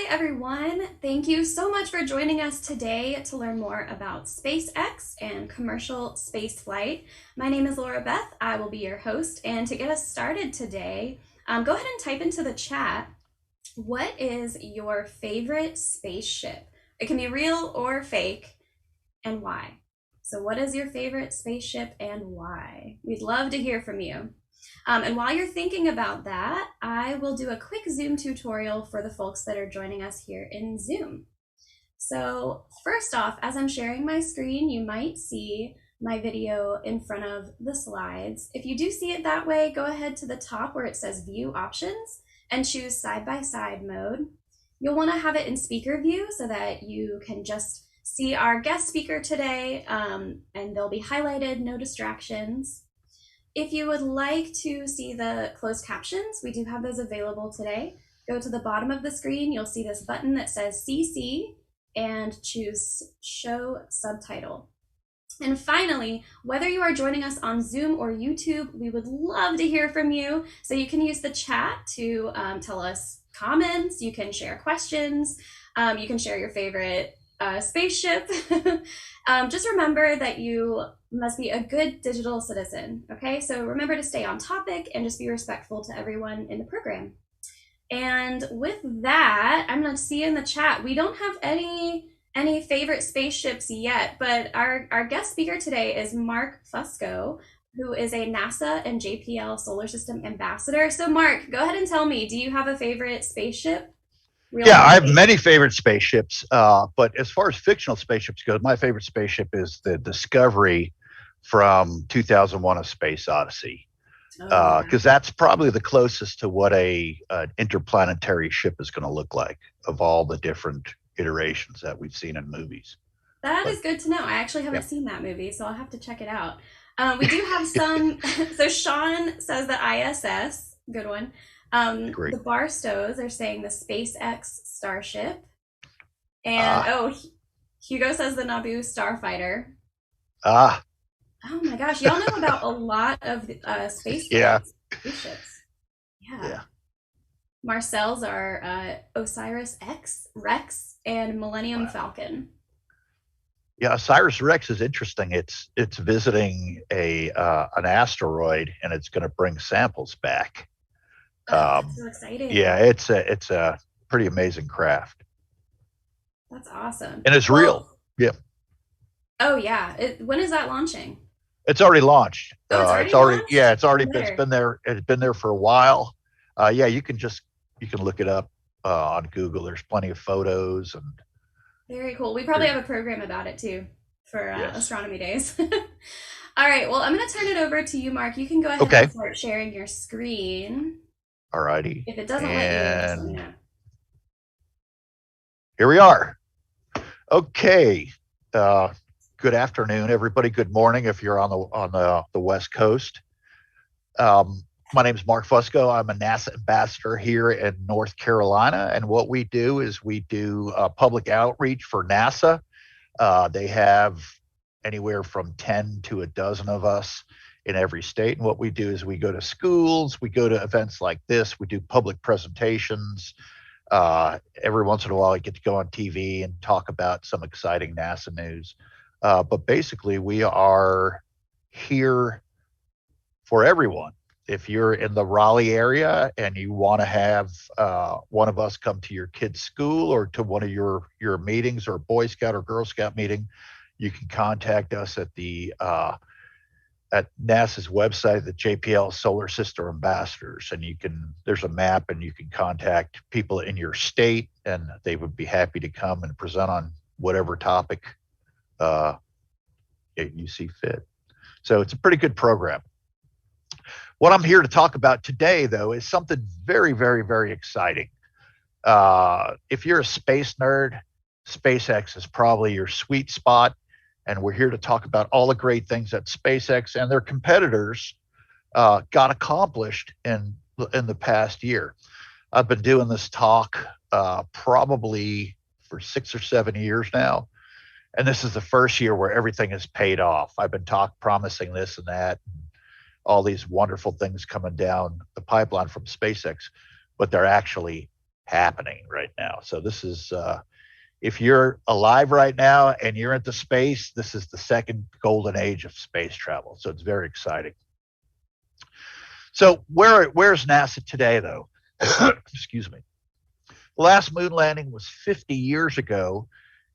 Hi, everyone. Thank you so much for joining us today to learn more about SpaceX and commercial space flight. My name is Laura Beth. I will be your host. And to get us started today, go ahead and type into the chat, what is your favorite spaceship? It can be real or fake, and why? So what is your favorite spaceship and why? We'd love to hear from you. And while you're thinking about that, I will do a quick Zoom tutorial for the folks that are joining us here in Zoom. So first off, as I'm sharing my screen, you might see my video in front of the slides. If you do see it that way, go ahead to the top where it says View Options and choose side-by-side mode. You'll want to have it in speaker view so that you can just see our guest speaker today, and they'll be highlighted, no distractions. If you would like to see the closed captions, we do have those available today. Go to the bottom of the screen, you'll see this button that says CC and choose Show Subtitle. And finally, whether you are joining us on Zoom or YouTube, we would love to hear from you. So you can use the chat to tell us comments, you can share questions, you can share your favorite spaceship. Just remember that you must be a good digital citizen, okay? So remember to stay on topic and just be respectful to everyone in the program. And with that, I'm gonna see in the chat, we don't have any favorite spaceships yet, but our guest speaker today is Mark Fusco, who is a NASA and JPL Solar System ambassador. So Mark, go ahead and tell me, do you have a favorite spaceship? Yeah, I have many favorite spaceships, but as far as fictional spaceships go, my favorite spaceship is the Discovery from 2001: A Space Odyssey, because that's probably the closest to what an interplanetary ship is going to look like of all the different iterations that we've seen in movies. That is good to know. I actually haven't seen that movie, so I'll have to check it out. We do have some. So Sean says the ISS, good one. The Barstows are saying the SpaceX Starship. And Hugo says the Naboo Starfighter. Oh my gosh, y'all know about a lot of space spaceships. Yeah. Marcel's are Osiris X, Rex, and Millennium Falcon. Yeah, Osiris Rex is interesting. It's visiting an asteroid, and it's going to bring samples back. That's so exciting. Yeah, it's a pretty amazing craft. That's awesome. And it's real. Yeah. Oh yeah. When is that launching? It's already launched. Oh, it's already launched? Yeah, it's been there. It's been there for a while. Yeah, you can look it up on Google. There's plenty of photos and. Very cool. We probably have a program about it too for astronomy days. All right. Well, I'm going to turn it over to you, Mark. You can go ahead and start sharing your screen. All righty. If it doesn't let you, here we are. Okay. Good afternoon, everybody. Good morning if you're on the West Coast. My name is Mark Fusco. I'm a NASA ambassador here in North Carolina, and what we do is we do public outreach for NASA. They have anywhere from 10 to a dozen of us in every state, and what we do is we go to schools, we go to events like this, we do public presentations. Every once in a while, I get to go on TV and talk about some exciting NASA news. But basically, we are here for everyone. If you're in the Raleigh area and you want to have one of us come to your kid's school or to one of your meetings or Boy Scout or Girl Scout meeting, you can contact us at at NASA's website, the JPL Solar System Ambassadors, and there's a map and you can contact people in your state and they would be happy to come and present on whatever topic you see fit. So it's a pretty good program. What I'm here to talk about today, though, is something very, very, very exciting. If you're a space nerd, SpaceX is probably your sweet spot. And we're here to talk about all the great things that SpaceX and their competitors got accomplished in the past year. I've been doing this talk probably for 6 or 7 years now. And this is the first year where everything has paid off. I've been promising this and that, and all these wonderful things coming down the pipeline from SpaceX, but they're actually happening right now. So this is, if you're alive right now and you're into space, this is the second golden age of space travel. So it's very exciting. So where's NASA today, though? Excuse me. The last moon landing was 50 years ago,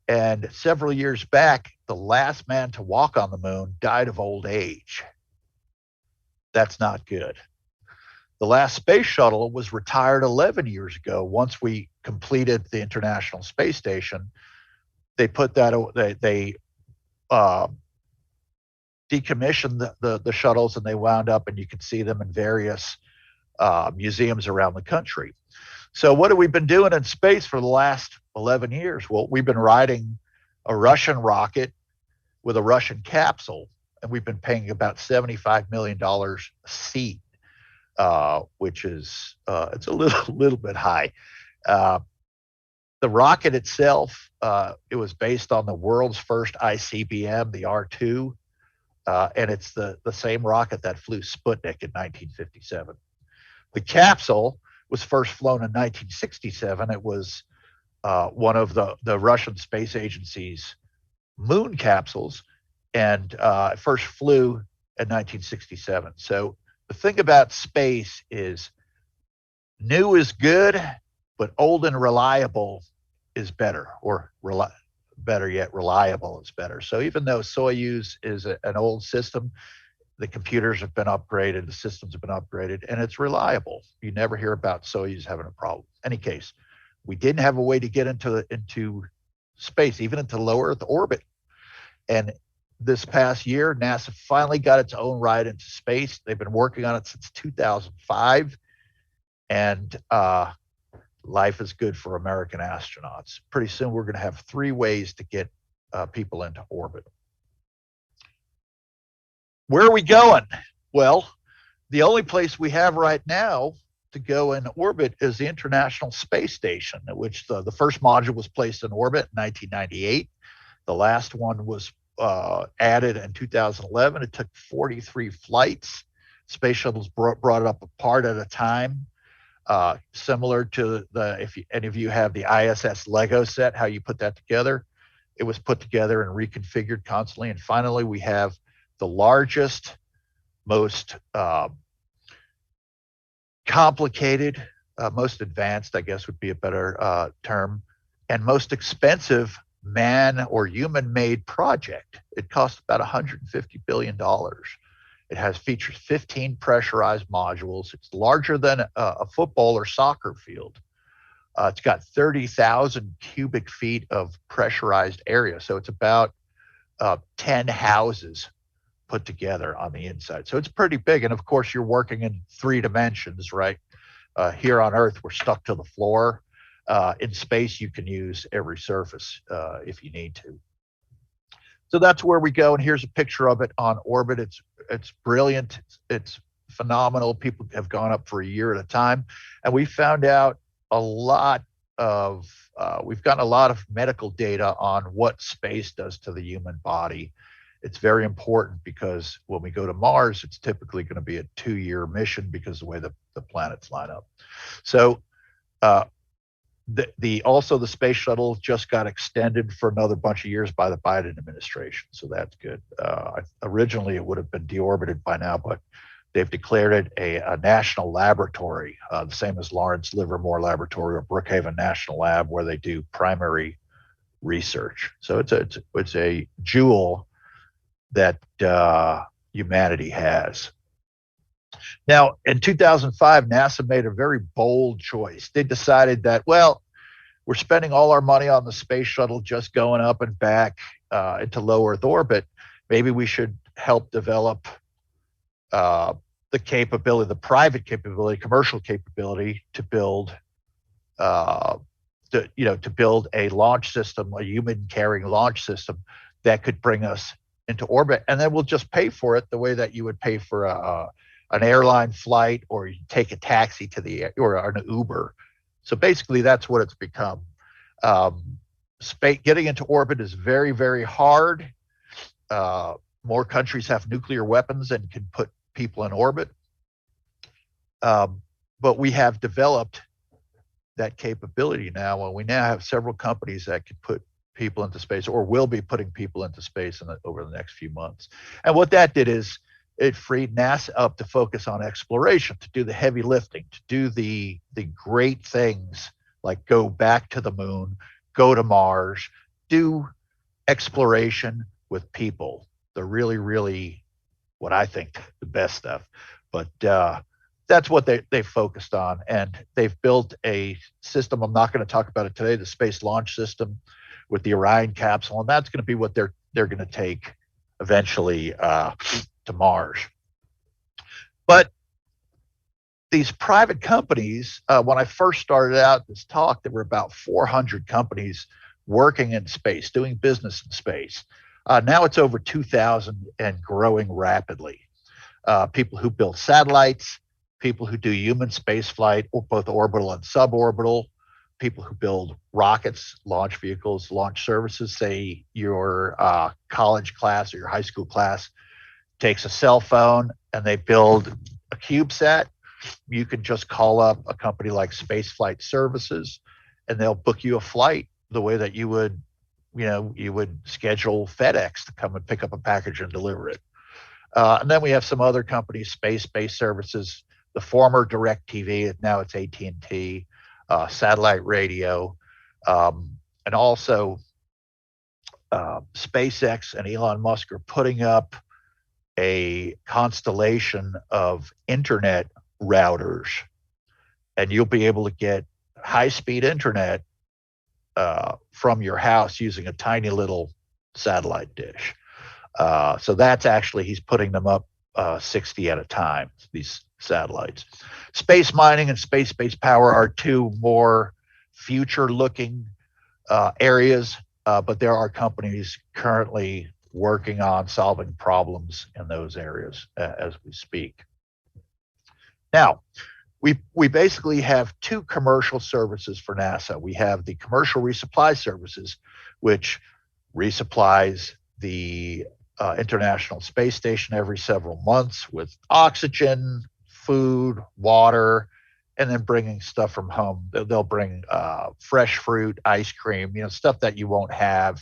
and several years back, the last man to walk on the moon died of old age. That's not good. The last space shuttle was retired 11 years ago. Once we completed the International Space Station, they put that, they decommissioned the shuttles, and they wound up, and you can see them in various museums around the country. So what have we been doing in space for the last 11 years? Well, we've been riding a Russian rocket with a Russian capsule, and we've been paying about $75 million a seat, which is it's a little bit high. The rocket itself, it was based on the world's first ICBM, the R2, and it's the same rocket that flew Sputnik in 1957. The capsule was first flown in 1967. It was one of the Russian Space Agency's moon capsules, and it first flew in 1967. So the thing about space is new is good, but old and reliable is better, or better yet, reliable is better. So even though Soyuz is an old system, the computers have been upgraded, the systems have been upgraded, and it's reliable. You never hear about Soyuz having a problem. In any case, we didn't have a way to get into space, even into low Earth orbit. And this past year, NASA finally got its own ride into space. They've been working on it since 2005, and life is good for American astronauts. Pretty soon, we're going to have 3 ways to get people into orbit. Where are we going? Well, the only place we have right now to go in orbit is the International Space Station, which the first module was placed in orbit in 1998. The last one was added in 2011. It took 43 flights. Space shuttles brought it up a part at a time, similar to if any of you have the ISS Lego set, how you put that together. It was put together and reconfigured constantly. And finally, we have the largest, most complicated, most advanced, I guess would be a better term, and most expensive man or human-made project. It costs about $150 billion. It features 15 pressurized modules. It's larger than a football or soccer field. It's got 30,000 cubic feet of pressurized area. So it's about 10 houses put together on the inside. So it's pretty big. And of course, you're working in 3 dimensions, right? Here on Earth, we're stuck to the floor. In space, you can use every surface if you need to. So that's where we go. And here's a picture of it on orbit. It's brilliant. It's phenomenal. People have gone up for a year at a time. And we found out we've gotten a lot of medical data on what space does to the human body. It's very important because when we go to Mars, it's typically going to be a 2-year mission because of the way the planets line up. So also the space shuttle just got extended for another bunch of years by the Biden administration. So that's good. Originally, it would have been deorbited by now, but they've declared it a national laboratory, the same as Lawrence Livermore Laboratory or Brookhaven National Lab, where they do primary research. So it's a jewel that humanity has. Now, in 2005, NASA made a very bold choice. They decided that, well, we're spending all our money on the space shuttle just going up and back into low Earth orbit. Maybe we should help develop the capability, the private capability, commercial capability to build to build a launch system, a human-carrying launch system that could bring us into orbit, and then we'll just pay for it the way that you would pay for an airline flight, or you take a taxi to or an Uber. So basically, that's what it's become. Getting into orbit is very, very hard. More countries have nuclear weapons and can put people in orbit. But we have developed that capability now, and we now have several companies that can put people into space or will be putting people into space over the next few months. And what that did is it freed NASA up to focus on exploration, to do the heavy lifting, to do the great things like go back to the moon, go to Mars, do exploration with people. The really, really, what I think, the best stuff. But that's what they focused on. And they've built a system. I'm not going to talk about it today, the Space Launch System with the Orion capsule. And that's going to be what they're going to take eventually to Mars. But these private companies, when I first started out this talk, there were about 400 companies working in space, doing business in space. Now it's over 2,000 and growing rapidly. People who build satellites, people who do human space flight, or both orbital and suborbital, people who build rockets, launch vehicles, launch services. Say your college class or your high school class takes a cell phone and they build a CubeSat. You can just call up a company like Space Flight Services and they'll book you a flight the way that you would schedule FedEx to come and pick up a package and deliver it. And then we have some other companies, Space-Based Services, the former DirecTV, now it's AT&T, satellite radio, and also SpaceX and Elon Musk are putting up a constellation of internet routers, and you'll be able to get high-speed internet from your house using a tiny little satellite dish. So that's actually, he's putting them up 60 at a time, these satellites. Space mining and space-based power are two more future-looking areas, but there are companies currently working on solving problems in those areas as we speak. Now, we basically have two commercial services for NASA. We have the commercial resupply services, which resupplies the International Space Station every several months with oxygen, food, water, and then bringing stuff from home. They'll bring fresh fruit, ice cream, stuff that you won't have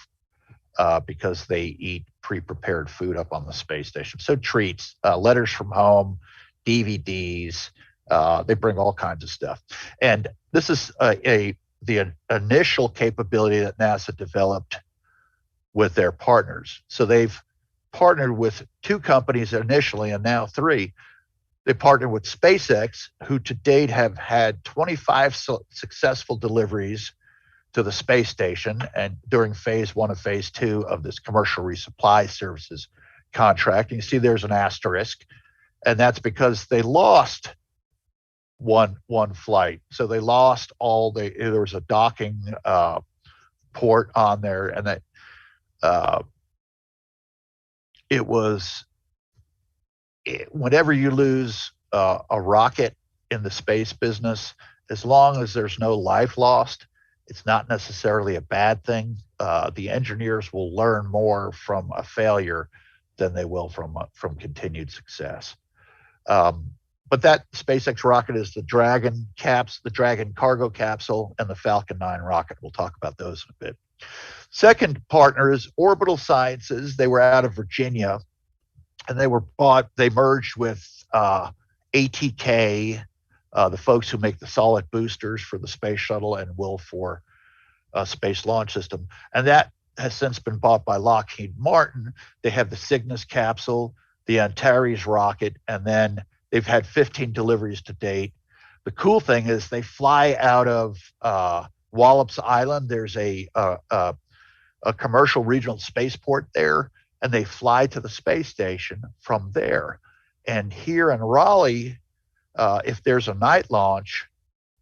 because they eat pre-prepared food up on the space station. So treats, letters from home, DVDs, they bring all kinds of stuff. And this is the initial capability that NASA developed with their partners. So they've partnered with two companies initially and now three. They partnered with SpaceX, who to date have had 25 successful deliveries to the space station, and during phase 1 of phase 2 of this commercial resupply services contract. And you see there's an asterisk, and that's because they lost one flight. So they lost there was a docking port on there, and that whenever you lose a rocket in the space business, as long as there's no life lost, it's not necessarily a bad thing. The engineers will learn more from a failure than they will from continued success. But that SpaceX rocket is the Dragon cargo capsule and the Falcon 9 rocket. We'll talk about those in a bit. Second partner is Orbital Sciences. They were out of Virginia, and they merged with ATK, the folks who make the solid boosters for the space shuttle and will for Space Launch System. And that has since been bought by Lockheed Martin. They have the Cygnus capsule, the Antares rocket, and then they've had 15 deliveries to date. The cool thing is they fly out of Wallops Island. There's a commercial regional spaceport there, and they fly to the space station from there. And here in Raleigh, if there's a night launch,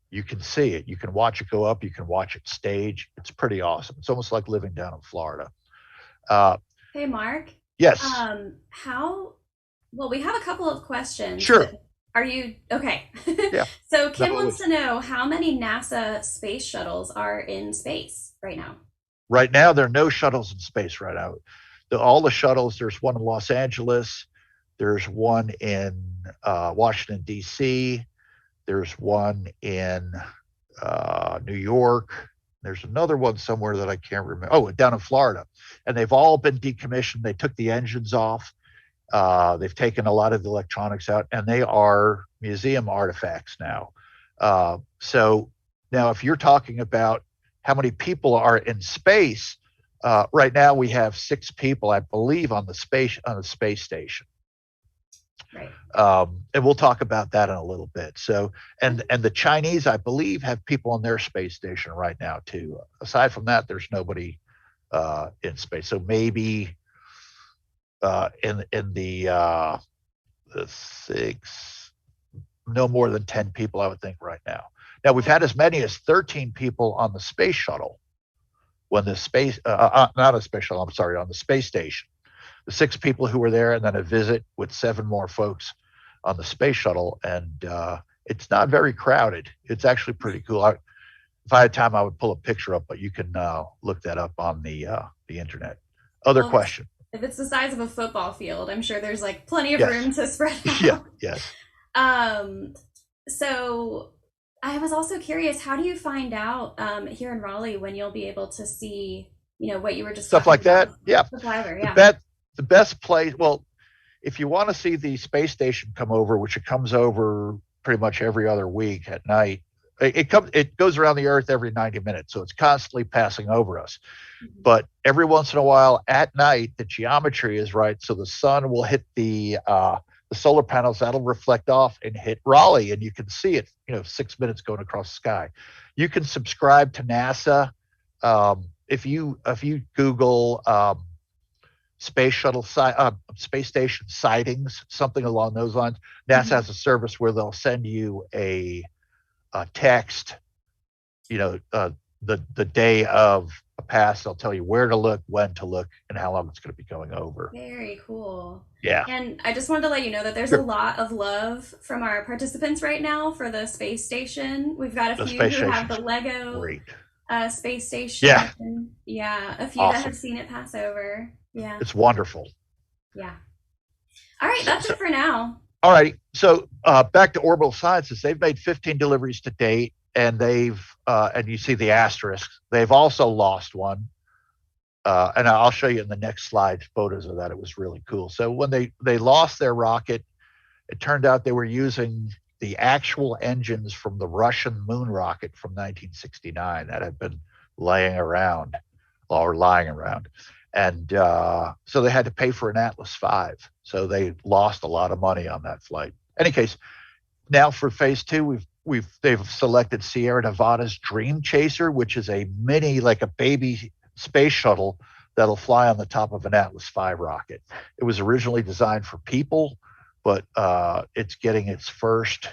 you can see it. You can watch it go up. You can watch it stage. It's pretty awesome. It's almost like living down in Florida. Hey, Mark. Yes. Well, we have a couple of questions. Sure. Are you okay? Yeah. So Kim wants to know how many NASA space shuttles are in space right now. Right now, there are no shuttles in space right now. All the shuttles, there's one in Los Angeles. There's one in Washington, D.C. There's one in New York. There's another one somewhere that I can't remember. Oh, down in Florida. And they've all been decommissioned. They took the engines off. They've taken a lot of the electronics out, and they are museum artifacts now. So now, if you're talking about how many people are in space, right now we have 6 people, I believe, on the space station. Right. And we'll talk about that in a little bit. So, and the Chinese, I believe, have people on their space station right now too. Aside from that, there's nobody in space. So maybe in the 6, no more than 10 people, I would think, right now. Now we've had as many as 13 people on the space shuttle when the space, not a space shuttle, I'm sorry, on the space station. The 6 people who were there, and then a visit with 7 more folks on the space shuttle. And it's not very crowded. It's actually pretty cool. If I had time, I would pull a picture up, but you can look that up on the internet. Other question. If it's the size of a football field, I'm sure there's like plenty of Yes. room to spread out. Yeah, yes. So I was also curious, how do you find out here in Raleigh when you'll be able to see, what you were just Stuff talking like that? about? Yeah. The flyover, yeah. The best place, well, if you want to see the space station come over, which it comes over pretty much every other week at night, it goes around the Earth every 90 minutes, so it's constantly passing over us. But every once in a while at night, the geometry is right, so the sun will hit the solar panels, that'll reflect off and hit Raleigh, and you can see it, 6 minutes going across the sky. You can subscribe to NASA. If you Google space station sightings, something along those lines, NASA has a service where they'll send you a text, the day of a pass. They'll tell you where to look, when to look, and how long it's going to be going over. Very cool. Yeah. And I just wanted to let you know that there's a lot of love from our participants right now for the space station. We've got a few who have the Lego space station. Yeah. Yeah. A few that have seen it pass over. Yeah. It's wonderful. Yeah. All right. That's it for now. All right. So back to Orbital Sciences. They've made 15 deliveries to date, and and you see the asterisk. They've also lost one. And I'll show you in the next slide photos of that. It was really cool. So when they lost their rocket, it turned out they were using the actual engines from the Russian moon rocket from 1969 that had been lying around. And so they had to pay for an Atlas V. So they lost a lot of money on that flight. In any case, now for phase 2, they've selected Sierra Nevada's Dream Chaser, which is a mini, like a baby space shuttle that'll fly on the top of an Atlas V rocket. It was originally designed for people, but it's getting its first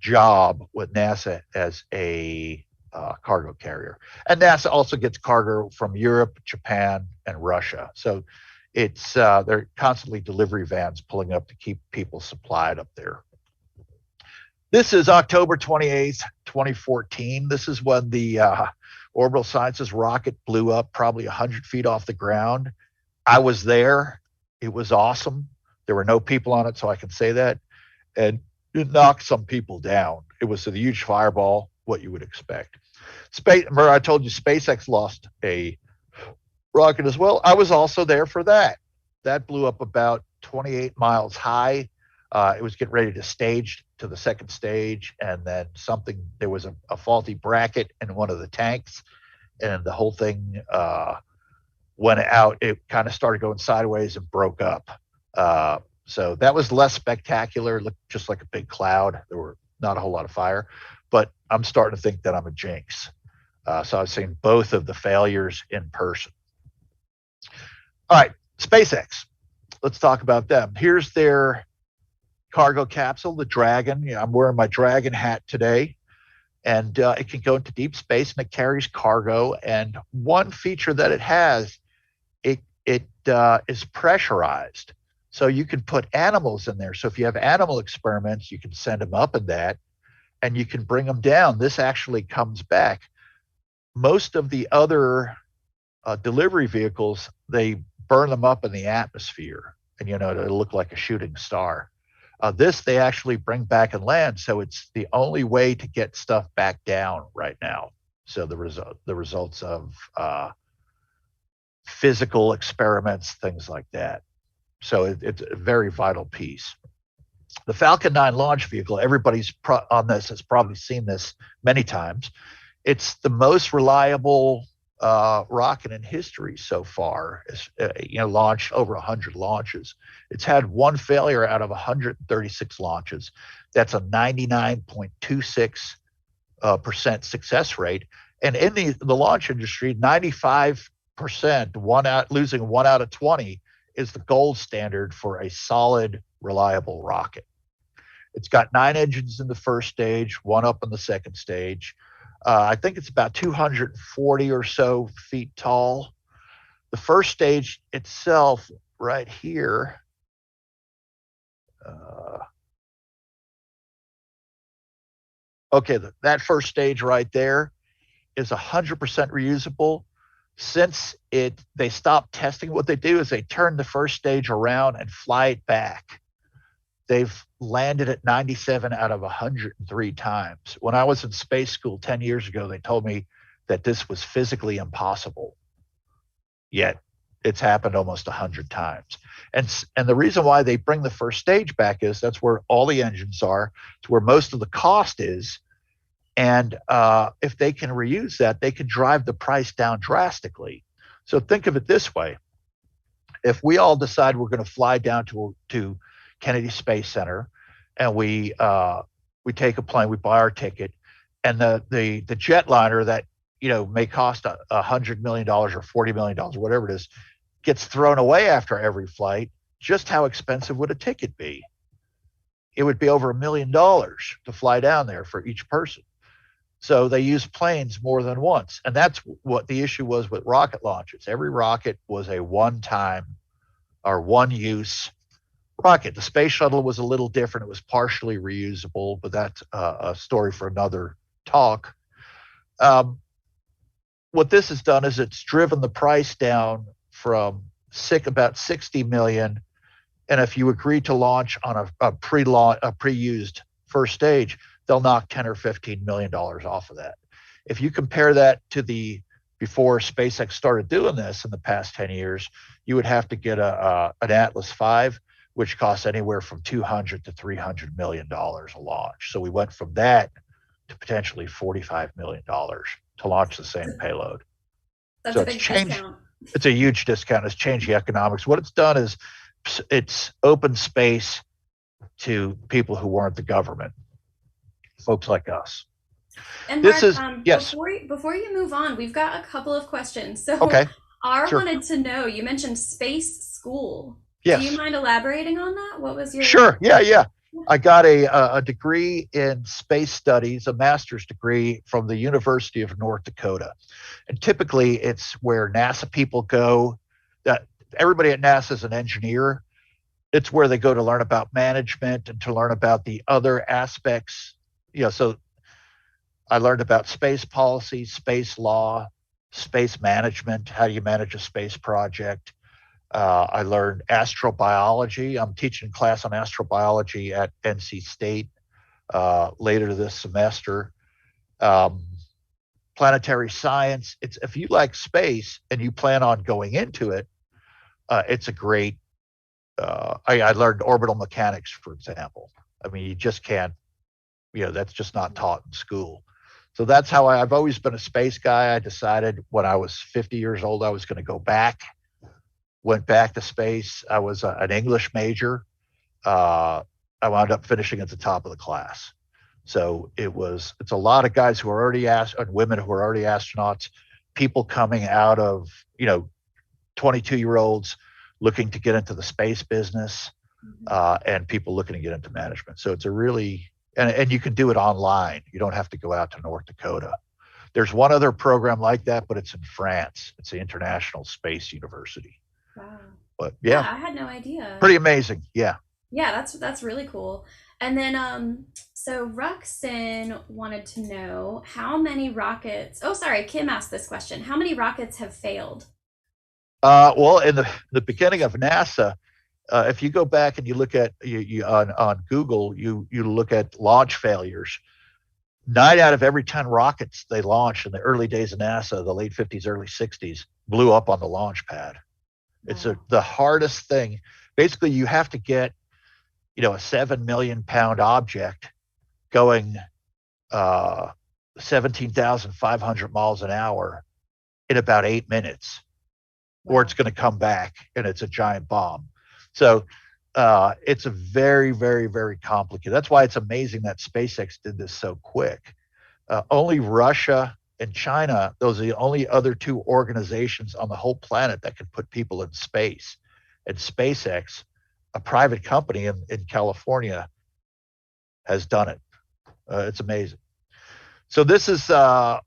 job with NASA as a cargo carrier. And NASA also gets cargo from Europe, Japan, and Russia. So it's they're constantly delivery vans pulling up to keep people supplied up there. This is October 28th, 2014. This is when the Orbital Sciences rocket blew up probably 100 feet off the ground. I was there. It was awesome. There were no people on it, so I can say that. And it knocked some people down. It was a huge fireball, what you would expect. Remember, I told you SpaceX lost a rocket as well. I was also there for that. That blew up about 28 miles high. It was getting ready to stage to the second stage, and then there was a faulty bracket in one of the tanks, and the whole thing went out. It kind of started going sideways and broke up. So that was less spectacular. It looked just like a big cloud. There were not a whole lot of fire, but I'm starting to think that I'm a jinx. So I've seen both of the failures in person. All right, SpaceX. Let's talk about them. Here's their cargo capsule, the Dragon. I'm wearing my Dragon hat today, and it can go into deep space, and it carries cargo. And one feature that it has, it is pressurized, so you can put animals in there. So if you have animal experiments, you can send them up in that, and you can bring them down. This actually comes back. Most of the other delivery vehicles, they burn them up in the atmosphere, and to look like a shooting star. This they actually bring back and land, so it's the only way to get stuff back down right now. So the results of physical experiments, things like that. So it's a very vital piece. The Falcon 9 launch vehicle, everybody's on this has probably seen this many times. It's the most reliable rocket in history so far. It's launched over 100 launches. It's had one failure out of 136 launches. That's a 99.26% success rate. And in the launch industry, 95% losing 1 out of 20 is the gold standard for a solid, reliable rocket. It's got 9 engines in the first stage, 1 up in the second stage. I think it's about 240 or so feet tall. The first stage itself, right here, that first stage right there is 100% reusable. Since they stopped testing, what they do is they turn the first stage around and fly it back. They've landed at 97 out of 103 times. When I was in space school 10 years ago, they told me that this was physically impossible. Yet it's happened almost 100 times. And the reason why they bring the first stage back is that's where all the engines are. It's where most of the cost is. And if they can reuse that, they can drive the price down drastically. So think of it this way. If we all decide we're going to fly down to Kennedy Space Center, and we take a plane, we buy our ticket, and the jetliner that may cost $100 million or $40 million, whatever it is, gets thrown away after every flight. Just how expensive would a ticket be? It would be over $1 million to fly down there for each person. So they use planes more than once, and that's what the issue was with rocket launches. Every rocket was a one-time or one-use rocket. The space shuttle was a little different. It was partially reusable, but that's a story for another talk. What this has done is it's driven the price down from about 60 million. And if you agree to launch on a pre-used first stage, they'll knock 10 or $15 million off of that. If you compare that to before SpaceX started doing this in the past 10 years, you would have to get an Atlas V, which costs anywhere from $200 to $300 million a launch. So we went from that to potentially $45 million to launch the same payload. That's a big discount. It's a huge discount. It's changed the economics. What it's done is it's open space to people who weren't the government, folks like us. And Mark, yes. Before you move on, we've got a couple of questions. So okay. R wanted to know, you mentioned space school. Yes. Do you mind elaborating on that? What was your... Sure. Yeah. I got a degree in space studies, a master's degree from the University of North Dakota. And typically it's where NASA people go. That everybody at NASA is an engineer. It's where they go to learn about management and to learn about the other aspects. So I learned about space policy, space law, space management. How do you manage a space project? I learned astrobiology. I'm teaching a class on astrobiology at NC State later this semester. Planetary science. If you like space and you plan on going into it, it's a great. I learned orbital mechanics, for example. I mean, you just can't. That's just not taught in school. So that's how I've always been a space guy. I decided when I was 50 years old I was going to go back. Went back to space. I was an English major. I wound up finishing at the top of the class. So it's a lot of guys who are already and women who are already astronauts, people coming out of 22-year-olds looking to get into the space business, and people looking to get into management. So it's a really and you can do it online. You don't have to go out to North Dakota. There's one other program like that, but it's in France. It's the International Space University. Wow. But yeah, I had no idea. Pretty amazing. Yeah. Yeah, that's really cool. And then so Ruxin wanted to know how many rockets. Oh, sorry, Kim asked this question. How many rockets have failed? Well, in the beginning of NASA, If you go back and you look at on Google, you look at launch failures. 9 out of every 10 rockets they launched in the early days of NASA, the late 50s, early 60s, blew up on the launch pad. It's Wow. the hardest thing. Basically, you have to get a 7 million pound object going 17,500 miles an hour in about 8 minutes, or it's Wow. going to come back and it's a giant bomb. So it's a very, very, very complicated. That's why it's amazing that SpaceX did this so quick. Only Russia and China, those are the only other two organizations on the whole planet that can put people in space. And SpaceX, a private company in California, has done it. It's amazing. So this is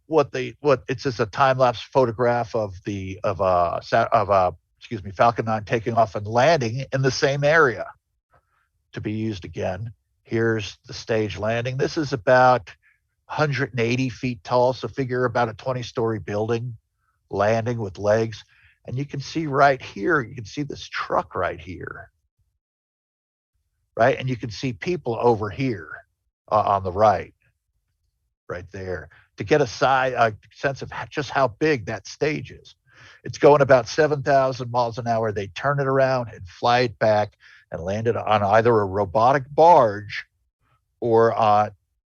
what it's just a time lapse photograph of the of excuse me, Falcon 9 taking off and landing in the same area to be used again. Here's the stage landing. This is about 180 feet tall, so figure about a 20-story building landing with legs. And you can see right here, you can see this truck right here, right? And you can see people over here on the right there, to get a sense of just how big that stage is. It's going about 7,000 miles an hour. They turn it around and fly it back and land it on either a robotic barge or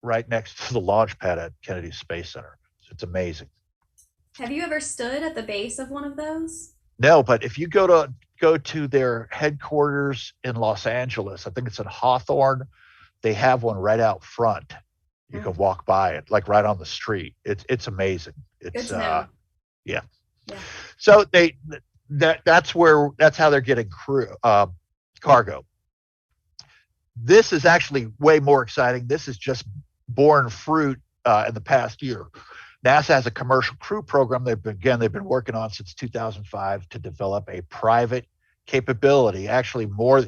right next to the launch pad at Kennedy Space Center. So it's amazing. Have you ever stood at the base of one of those? No, but if you go to their headquarters in Los Angeles, I think it's in Hawthorne, they have one right out front. You can Oh, walk by it, like right on the street. It's amazing. good It's to know. yeah. Yeah. So that's how they're getting cargo. This is actually way more exciting. This is just born fruit in the past year. NASA has a commercial crew program they've been working on since 2005 to develop a private capability. Actually, more,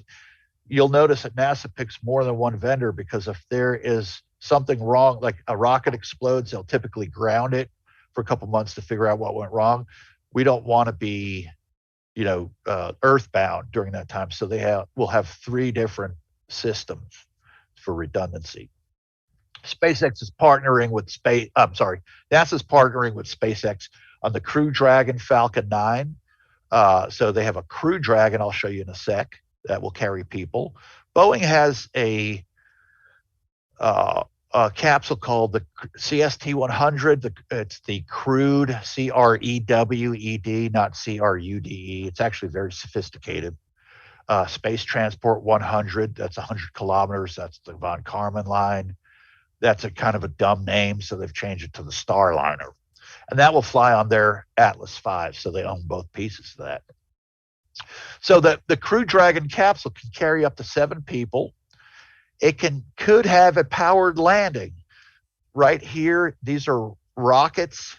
you'll notice that NASA picks more than one vendor, because if there is something wrong, like a rocket explodes, they'll typically ground it for a couple months to figure out what went wrong. We don't want to be, earthbound during that time, so we'll have 3 different systems for redundancy. SpaceX is partnering with space. I'm sorry, NASA's partnering with SpaceX on the Crew Dragon Falcon 9. So they have a Crew Dragon, I'll show you in a sec, that will carry people. Boeing has a capsule called the CST-100. It's the crewed, CREWED, not CRUDE. It's actually very sophisticated. Space Transport 100, that's 100 kilometers. That's the von Karman line. That's a kind of a dumb name, so they've changed it to the Starliner. And that will fly on their Atlas V, so they own both pieces of that. So the Crew Dragon capsule can carry up to 7 people. It could have a powered landing. Right here, these are rockets,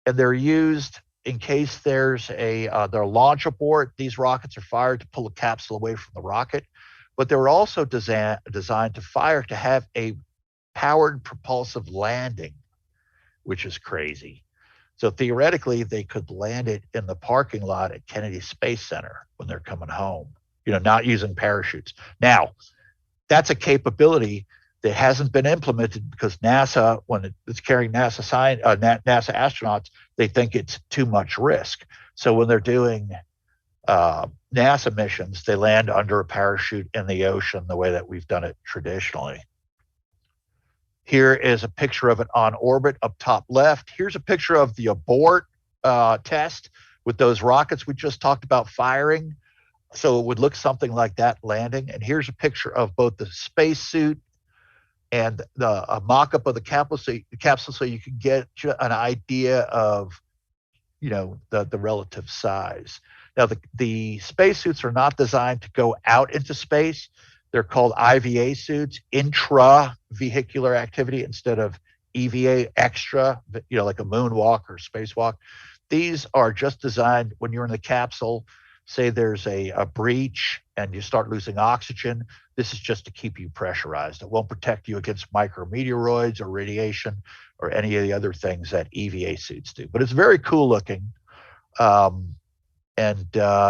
and they're used in case there's their launch abort. These rockets are fired to pull a capsule away from the rocket, but they were also designed to fire to have a powered propulsive landing, which is crazy. So theoretically, they could land it in the parking lot at Kennedy Space Center when they're coming home, not using parachutes. Now, that's a capability that hasn't been implemented because NASA, when it's carrying NASA astronauts, they think it's too much risk. So when they're doing NASA missions, they land under a parachute in the ocean the way that we've done it traditionally. Here is a picture of it on orbit up top left. Here's a picture of the abort test with those rockets we just talked about firing. So it would look something like that landing. And here's a picture of both the spacesuit and a mock-up of the capsule, so you can get an idea of, the relative size. Now, the spacesuits are not designed to go out into space. They're called IVA suits, intra-vehicular activity, instead of EVA, extra, like a moonwalk or spacewalk. These are just designed when you're in the capsule. Say there's a breach and you start losing oxygen, this is just to keep you pressurized. It won't protect you against micrometeoroids or radiation or any of the other things that EVA suits do. But it's very cool looking. And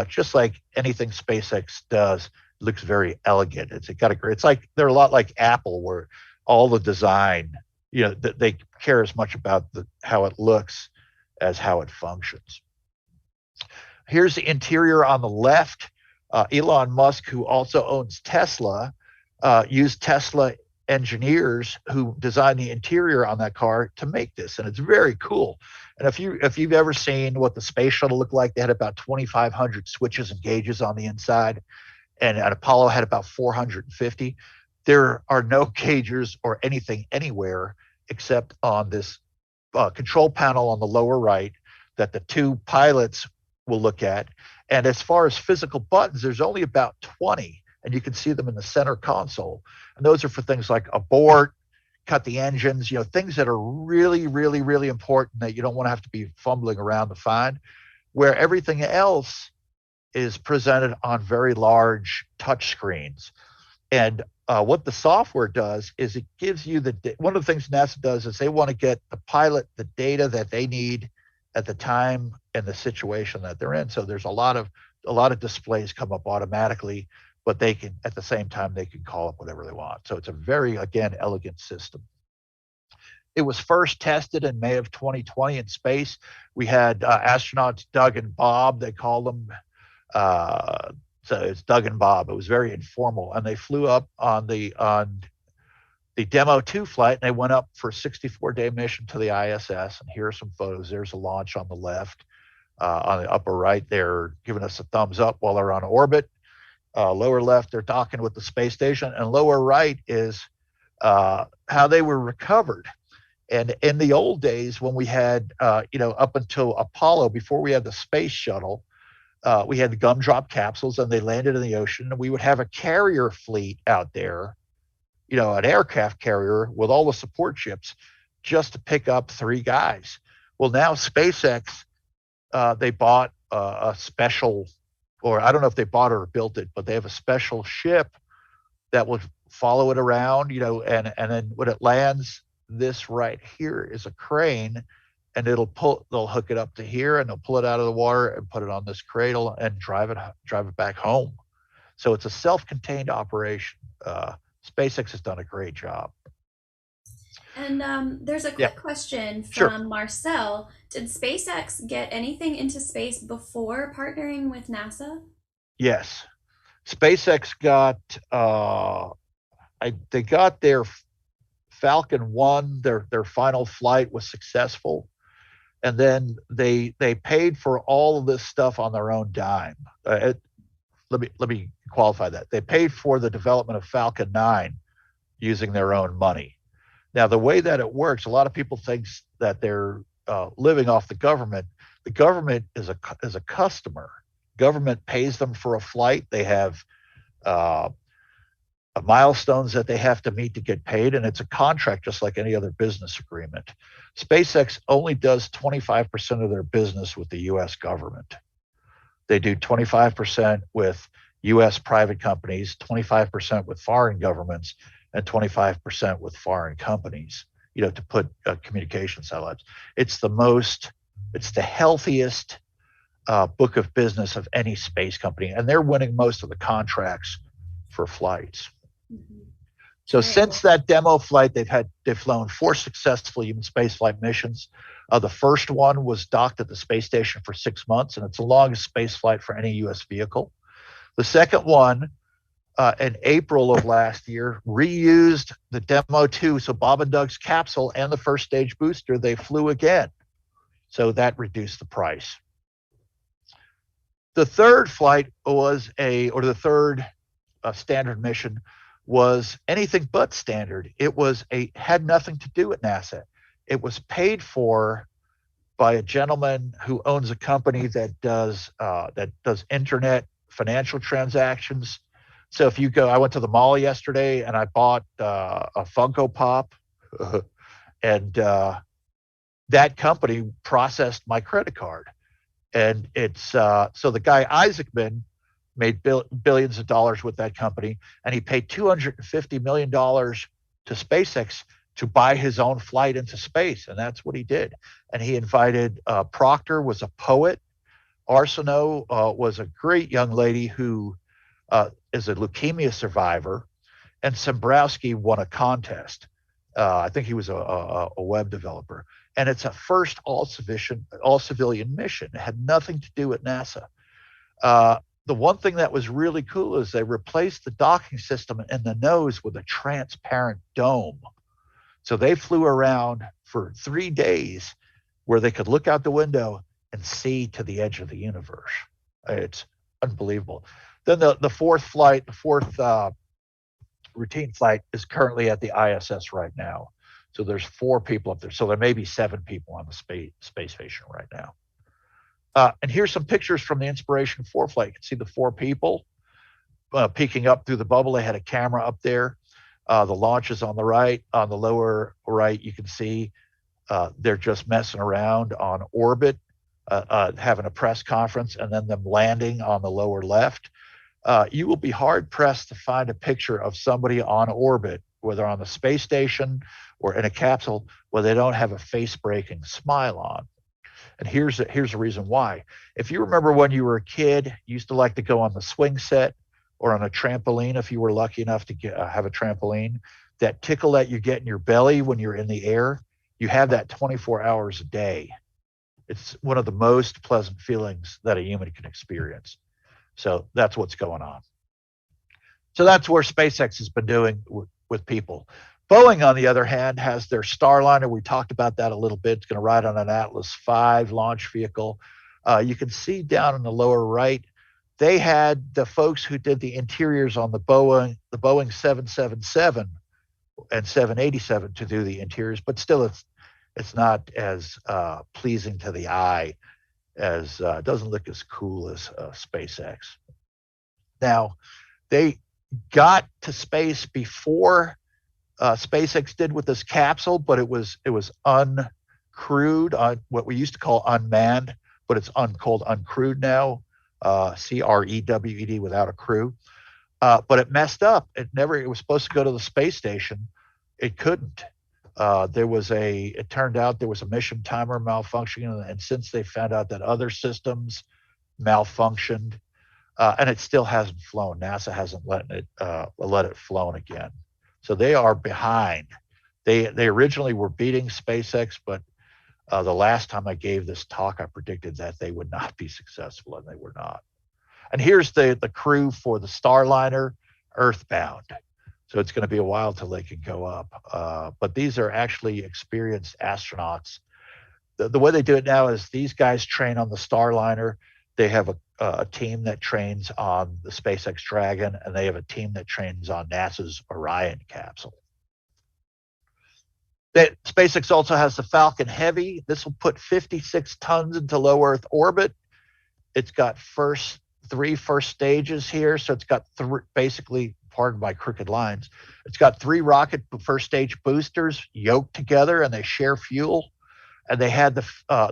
just like anything SpaceX does, it looks very elegant. It's like they're a lot like Apple, where all the design, they care as much about how it looks as how it functions. Here's the interior on the left. Elon Musk, who also owns Tesla, used Tesla engineers who designed the interior on that car to make this, and it's very cool. And if you've ever seen what the space shuttle looked like, they had about 2,500 switches and gauges on the inside, and Apollo had about 450. There are no gauges or anything anywhere except on this control panel on the lower right that the two pilots will look at. And as far as physical buttons, there's only about 20, and you can see them in the center console. And those are for things like abort, cut the engines, things that are really, really, really important that you don't want to have to be fumbling around to find, where everything else is presented on very large touch screens. And what the software does is it gives you one of the things NASA does is they want to get the pilot the data that they need at the time and the situation that they're in. So there's a lot of displays come up automatically, but they can, at the same time, they can call up whatever they want. So it's a very, again, elegant system. It was first tested in May of 2020 in space. We had astronauts Doug and Bob, they call them. So it's Doug and Bob. It was very informal, and they flew up on the Demo 2 flight, and they went up for a 64-day mission to the ISS. And here are some photos. There's a launch on the left. On the upper right, they're giving us a thumbs up while they're on orbit. Lower left, they're docking with the space station. And lower right is how they were recovered. And in the old days, when we had, up until Apollo, before we had the space shuttle, we had the gumdrop capsules, and they landed in the ocean. And we would have a carrier fleet out there, an aircraft carrier with all the support ships, just to pick up 3 guys. Well, now SpaceX, they bought a special, or I don't know if they bought it or built it, but they have a special ship that will follow it around, and then when it lands, this right here is a crane, and they'll hook it up to here, and they'll pull it out of the water and put it on this cradle and drive it back home. So it's a self-contained operation. SpaceX has done a great job. And there's a quick question from Sure. Marcel. Did SpaceX get anything into space before partnering with NASA? Yes. SpaceX got they got their Falcon 1, their final flight was successful. And then they paid for all of this stuff on their own dime. Let me qualify that. They paid for the development of Falcon 9 using their own money. Now, the way that it works, a lot of people think that they're living off the government. The government is a customer. Government pays them for a flight. They have milestones that they have to meet to get paid, and it's a contract just like any other business agreement. SpaceX only does 25% of their business with the U.S. government. They do 25% with U.S. private companies, 25% with foreign governments, and 25% with foreign companies, to put communication satellites. It's the healthiest book of business of any space company, and they're winning most of the contracts for flights. Mm-hmm. So since that demo flight, they've flown 4 successful human spaceflight missions. The first one was docked at the space station for 6 months, and it's the longest space flight for any U.S. vehicle. The second one, in April of last year, reused the Demo 2, so Bob and Doug's capsule and the first stage booster, they flew again. So that reduced the price. The third flight the third standard mission was anything but standard. It had nothing to do with NASA. It was paid for by a gentleman who owns a company that does internet financial transactions. So if you go, I went to the mall yesterday and I bought a Funko Pop, and that company processed my credit card. And it's so the guy Isaacman made billions of dollars with that company, and he paid $250 million to SpaceX to buy his own flight into space, and that's what he did. And he invited Proctor, was a poet, Arsenault was a great young lady who is a leukemia survivor, and Sembrowski won a contest. I think he was a web developer, and it's a first all civilian mission. It had nothing to do with NASA. The one thing that was really cool is they replaced the docking system in the nose with a transparent dome. So they flew around for 3 days where they could look out the window and see to the edge of the universe. It's unbelievable. Then the fourth routine flight is currently at the ISS right now. So there's 4 people up there. So there may be 7 people on the space station right now. And here's some pictures from the Inspiration 4 flight. You can see the 4 people peeking up through the bubble. They had a camera up there. The launch is on the right. On the lower right, you can see they're just messing around on orbit, having a press conference, and then them landing on the lower left. You will be hard pressed to find a picture of somebody on orbit, whether on the space station or in a capsule, where they don't have a face-breaking smile on. And here's the reason why. If you remember when you were a kid, you used to like to go on the swing set or on a trampoline, if you were lucky enough to have a trampoline, that tickle that you get in your belly when you're in the air, you have that 24 hours a day. It's one of the most pleasant feelings that a human can experience. So that's what's going on. So that's where SpaceX has been doing with people. Boeing, on the other hand, has their Starliner. We talked about that a little bit. It's going to ride on an Atlas V launch vehicle. You can see down in the lower right, they had the folks who did the interiors on the Boeing 777 and 787 to do the interiors, but still it's not as pleasing to the eye as it doesn't look as cool as SpaceX. Now, they got to space before SpaceX did with this capsule, but it was uncrewed, what we used to call unmanned, but it's called uncrewed now, CREWED, without a crew. But it messed up. It was supposed to go to the space station. It couldn't. It turned out there was a mission timer malfunctioning, and since they found out that other systems malfunctioned, and it still hasn't flown. NASA hasn't let it flown again. So they are behind. They originally were beating SpaceX, but the last time I gave this talk, I predicted that they would not be successful, and they were not. And here's the crew for the Starliner, Earthbound. So it's going to be a while till they can go up. But these are actually experienced astronauts. The way they do it now is these guys train on the Starliner. They have a team that trains on the SpaceX Dragon, and they have a team that trains on NASA's Orion capsule. SpaceX also has the Falcon Heavy. This will put 56 tons into low Earth orbit. It's got three first stages here. So it's got basically, pardon my crooked lines, it's got 3 rocket first stage boosters yoked together, and they share fuel. And they had the